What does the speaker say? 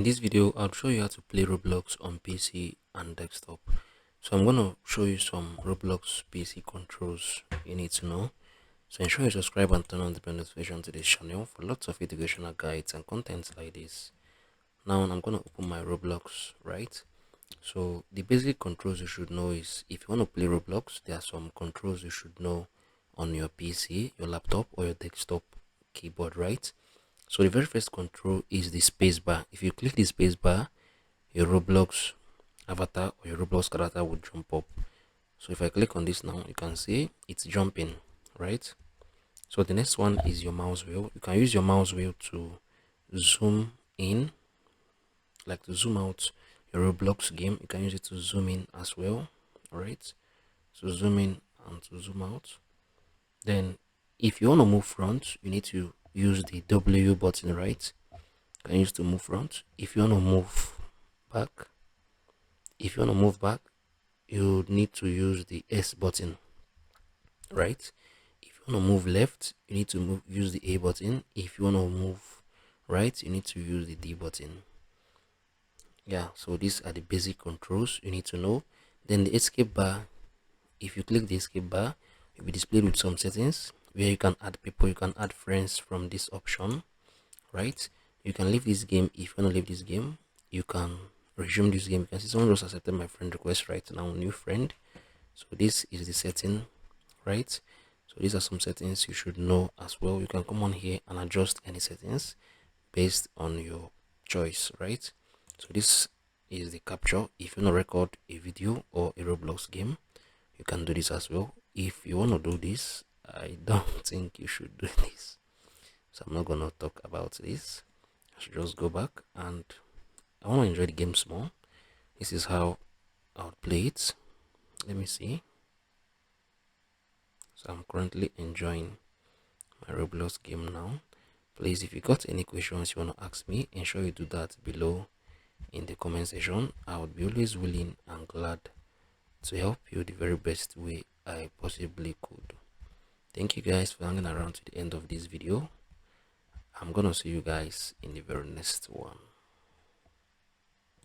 In this video, I'll show you how to play Roblox on PC and desktop. So I'm going to show you some Roblox PC controls you need to know. So ensure you subscribe and turn on the bell notification to this channel for lots of educational guides and content like this. Now I'm going to open my Roblox, right? So the basic controls you should know is if you want to play Roblox, there are some controls you should know on your PC, your laptop, or your desktop keyboard, right? So the very first control is the space bar. If you click the space bar, your Roblox avatar or your Roblox character would jump up. So if I click on this now, you can see it's jumping, right? So the next one is your mouse wheel. You can use your mouse wheel to zoom in, like to zoom out your Roblox game. You can use it to zoom in as well, alright? So zoom in and to zoom out. Then if you want to move front, you need to use the W button, right? You can use to move front. If you want to move back, you need to use the S button, right? If you want to move left, you need to use the A button. If you want to move right, you need to use the D button. Yeah, so these are the basic controls you need to know. Then the escape bar, if you click the escape bar, you'll be displayed with some settings where you can add people, you can add friends from this option, right? You can leave this game. If you want to leave this game, you can resume this game. You can see someone just accepted my friend request right now, new friend. So this is the setting, right? So these are some settings you should know as well. You can come on here and adjust any settings based on your choice, right? So this is the capture. If you want to record a video or a Roblox game, you can do this as well. If you want to do this, I don't think you should do this, so I'm not gonna talk about this. I should just go back, and I want to enjoy the game more. This is how I'll play it. Let me see. So I'm currently enjoying my Roblox game now. Please, if you got any questions you want to ask me, ensure you do that below in the comment section. I would be always willing and glad to help you the very best way I possibly could. Thank you guys for hanging around to the end of this video. I'm gonna see you guys in the very next one.